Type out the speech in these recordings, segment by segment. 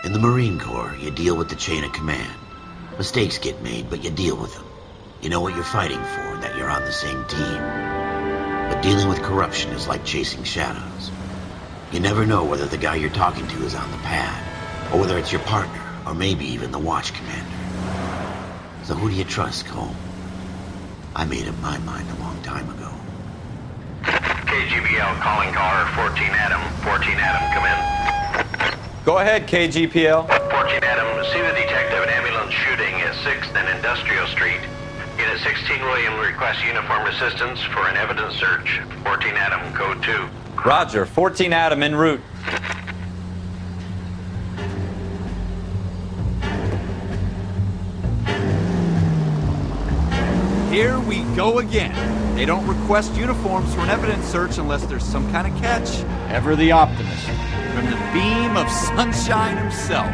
In the Marine Corps, you deal with the chain of command. Mistakes get made, but you deal with them. You know what you're fighting for, that you're on the same team. But dealing with corruption is like chasing shadows. You never know whether the guy you're talking to is on the pad, or whether it's your partner, or maybe even the watch commander. So who do you trust, Cole? I made up my mind a long time ago. KGBL calling caller 14 Adam. 14 Adam, come in. Go ahead, KGPL. 14 Adam, see the detective in ambulance shooting at 6th and Industrial Street. Unit 16 William requests uniform assistance for an evidence search. 14 Adam, code 2. Roger, 14 Adam en route. Here we go again. They don't request uniforms for an evidence search unless there's some kind of catch. Ever the optimist. From the beam of sunshine himself.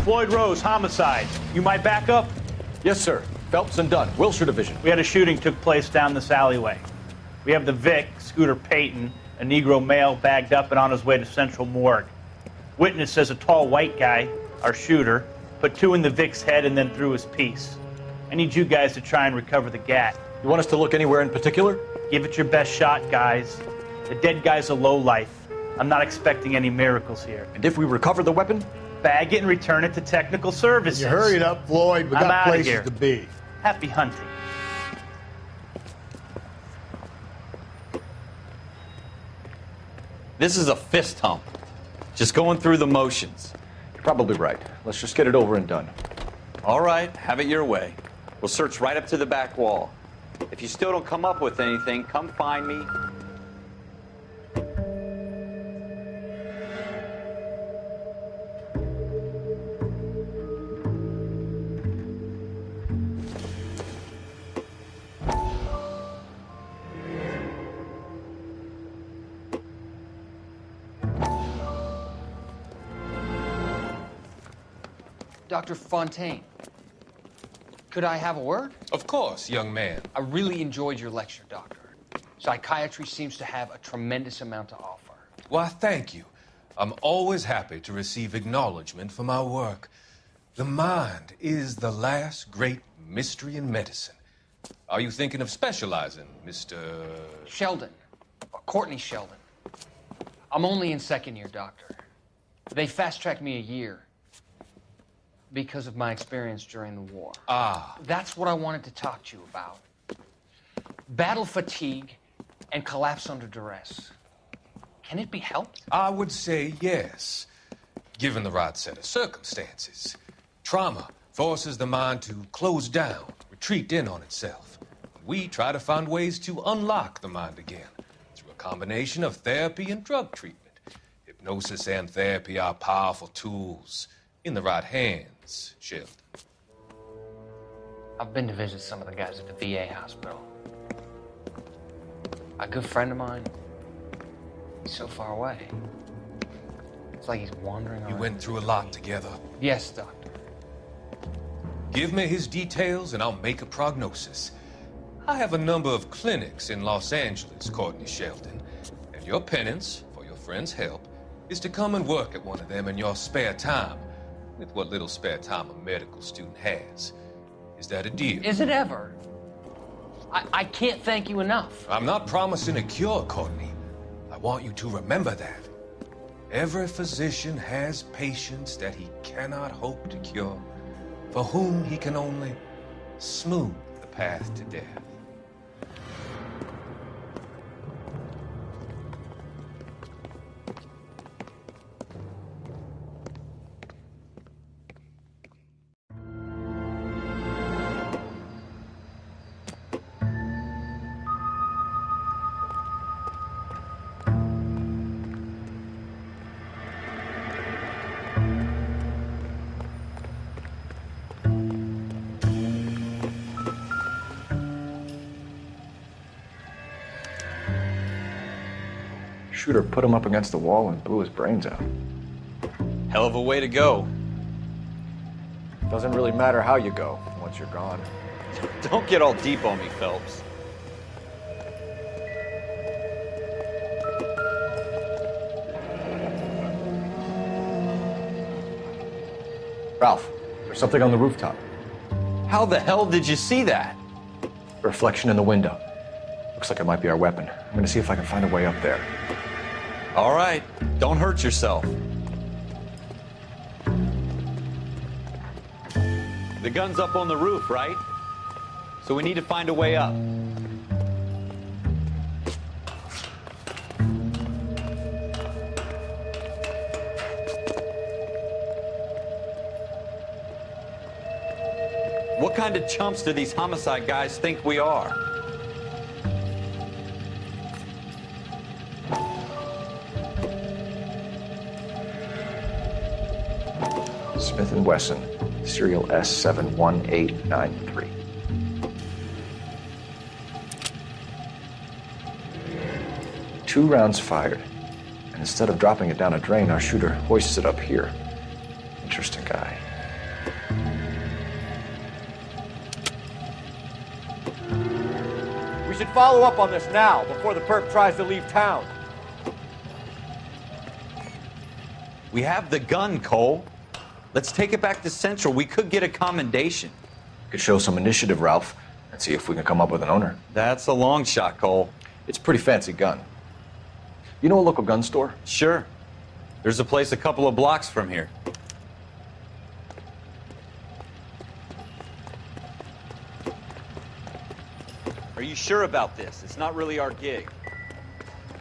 Floyd Rose, homicide. You might back up? Yes, sir. Phelps and Dunn, Wilshire Division. We had a shooting took place down this alleyway. We have the Vic, Scooter Payton, a Negro male bagged up and on his way to Central Morgue. Witness says a tall white guy, our shooter, put 2 in the Vic's head and then threw his piece. I need you guys to try and recover the gat. You want us to look anywhere in particular? Give it your best shot, guys. The dead guy's a lowlife. I'm not expecting any miracles here. And if we recover the weapon? Bag it and return it to technical services. You hurry it up, Floyd. We I'm got outta places here. to be. Happy hunting. This is a fist hump. Just going through the motions. You're probably right. Let's just get it over and done. All right, have it your way. We'll search right up to the back wall. If you still don't come up with anything, come find me. Dr. Fontaine, could I have a word? Of course, young man. I really enjoyed your lecture, Doctor. Psychiatry seems to have a tremendous amount to offer. Why, thank you. I'm always happy to receive acknowledgement for my work. The mind is the last great mystery in medicine. Are you thinking of specializing, Mr. Sheldon, or Courtney Sheldon. I'm only in second year, Doctor. They fast-tracked me a year because of my experience during the war. Ah. That's what I wanted to talk to you about. Battle fatigue and collapse under duress. Can it be helped? I would say yes, given the right set of circumstances. Trauma forces the mind to close down, retreat in on itself. We try to find ways to unlock the mind again through a combination of therapy and drug treatment. Hypnosis and therapy are powerful tools in the right hands, Sheldon. I've been to visit some of the guys at the VA hospital. A good friend of mine, he's so far away. It's like he's wandering around. You went through a lot together. Yes, Doctor. Give me his details and I'll make a prognosis. I have a number of clinics in Los Angeles, Courtney Sheldon, and your penance, for your friend's help, is to come and work at one of them in your spare time, with what little spare time a medical student has. Is that a deal? Is it ever? I can't thank you enough. I'm not promising a cure, Courtney. I want you to remember that. Every physician has patients that he cannot hope to cure, for whom he can only smooth the path to death. Shooter put him up against the wall and blew his brains out. Hell of a way to go. Doesn't really matter how you go once you're gone. Don't get all deep on me, Phelps. Ralph, there's something on the rooftop. How the hell did you see that? A reflection in the window. Looks like it might be our weapon. I'm gonna see if I can find a way up there. All right, don't hurt yourself. The gun's up on the roof, right? So we need to find a way up. What kind of chumps do these homicide guys think we are? Smith & Wesson, serial S71893. Two rounds fired, and instead of dropping it down a drain, our shooter hoists it up here. Interesting guy. We should follow up on this now, before the perp tries to leave town. We have the gun, Cole. Let's take it back to Central. We could get a commendation. Could show some initiative, Ralph, and see if we can come up with an owner. That's a long shot, Cole. It's a pretty fancy gun. You know a local gun store? Sure. There's a place a couple of blocks from here. Are you sure about this? It's not really our gig.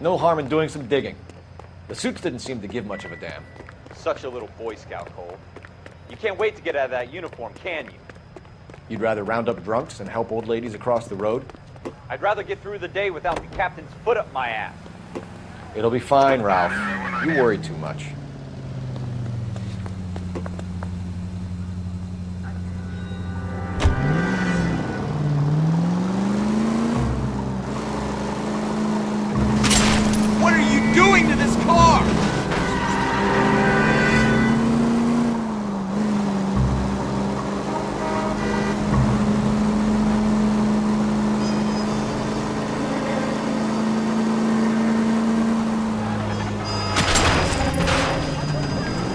No harm in doing some digging. The suits didn't seem to give much of a damn. Such a little Boy Scout, Cole. You can't wait to get out of that uniform, can you? You'd rather round up drunks and help old ladies across the road? I'd rather get through the day without the captain's foot up my ass. It'll be fine, Ralph. You worry too much. What are you doing to this car?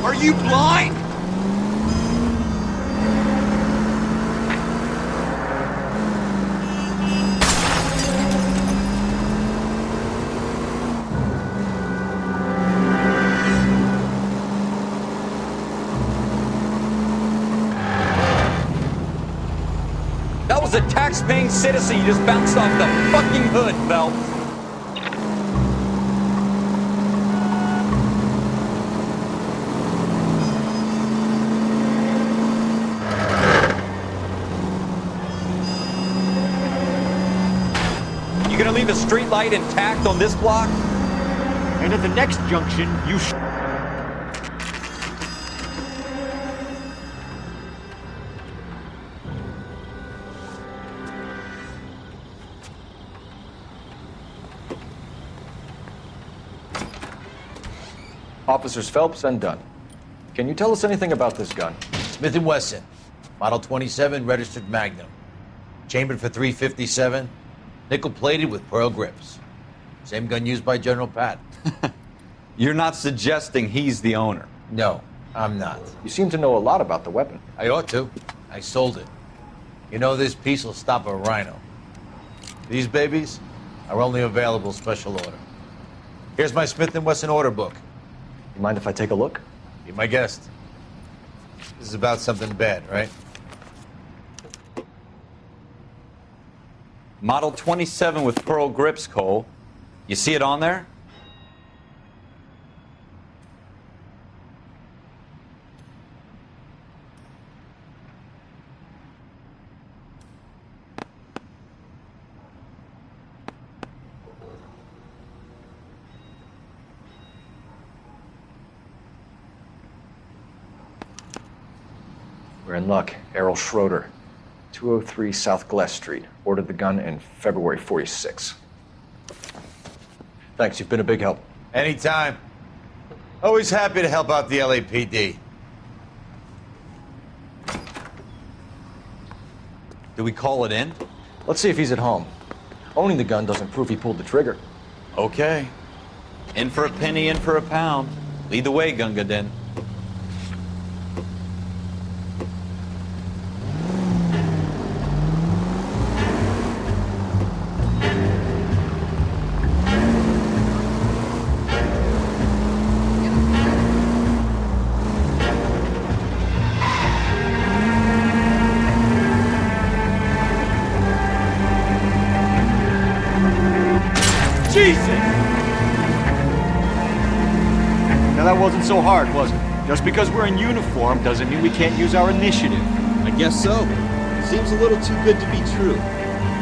Are you blind? That was a tax-paying citizen you just bounced off the fucking hood, Phelps. You gonna leave a street light intact on this block? And at the next junction, you Officers Phelps and Dunn. Can you tell us anything about this gun? Smith & Wesson, Model 27, registered Magnum. Chambered for .357, nickel-plated with pearl grips. Same gun used by General Patton. You're not suggesting he's the owner. No, I'm not. You seem to know a lot about the weapon. I ought to. I sold it. You know, this piece will stop a rhino. These babies are only available special order. Here's my Smith & Wesson order book. You mind if I take a look? Be my guest. This is about something bad, right? Model 27 with pearl grips, Cole. You see it on there? We're in luck. Errol Schroeder, 203 South Gless Street. Ordered the gun in February '46. Thanks, you've been a big help. Anytime. Always happy to help out the LAPD. Do we call it in? Let's see if he's at home. Owning the gun doesn't prove he pulled the trigger. Okay. In for a penny, in for a pound. Lead the way, Gunga Din. Jesus! Now that wasn't so hard, was it? Just because we're in uniform doesn't mean we can't use our initiative. I guess so. Seems a little too good to be true.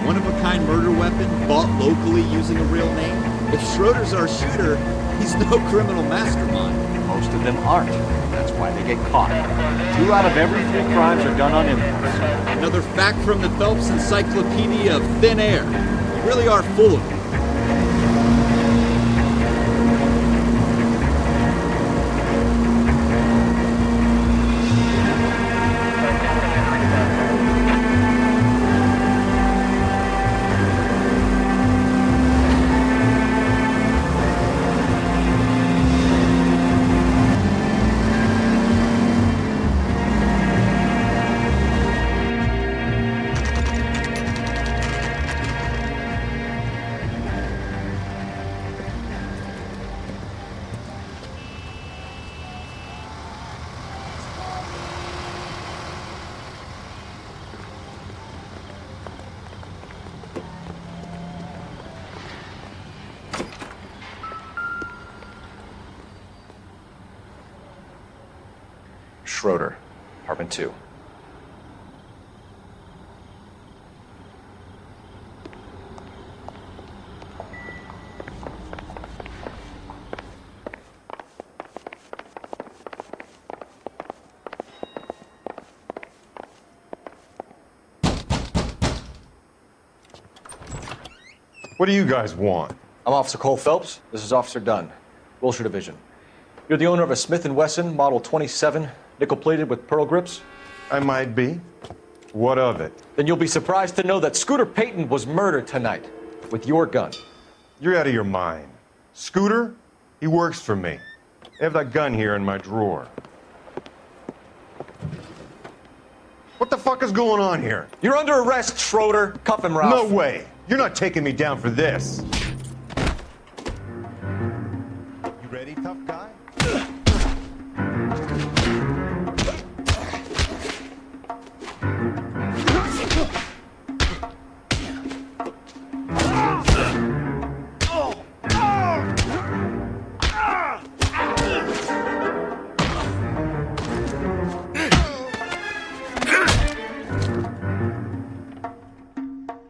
One-of-a-kind murder weapon bought locally using a real name? If Schroeder's our shooter, he's no criminal mastermind. Most of them aren't. That's why they get caught. 2 out of every 3 crimes are done on impulse. Another fact from the Phelps Encyclopedia of Thin Air. You really are full of it. Schroeder, apartment 2. What do you guys want? I'm Officer Cole Phelps. This is Officer Dunn, Wilshire Division. You're the owner of a Smith & Wesson Model 27, nickel-plated with pearl grips? I might be. What of it? Then you'll be surprised to know that Scooter Payton was murdered tonight with your gun. You're out of your mind. Scooter? He works for me. I have that gun here in my drawer. What the fuck is going on here? You're under arrest, Schroeder. Cuff him, Ralph. No way. You're not taking me down for this. You ready, tough guy?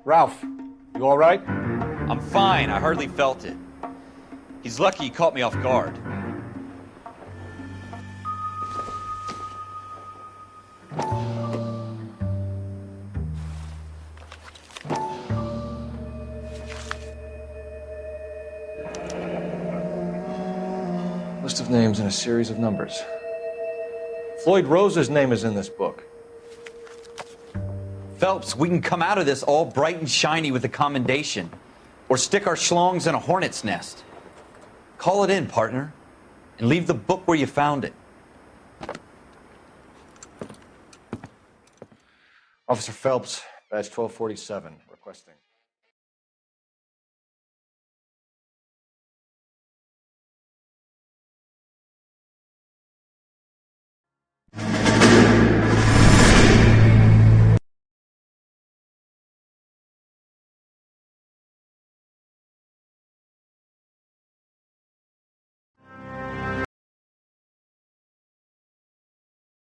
Ralph, you all right? I'm fine. I hardly felt it. He's lucky he caught me off guard. List of names and a series of numbers. Floyd Rose's name is in this book. Phelps, we can come out of this all bright and shiny with a commendation. Or stick our schlongs in a hornet's nest. Call it in, partner. And leave the book where you found it. Officer Phelps, badge 1247.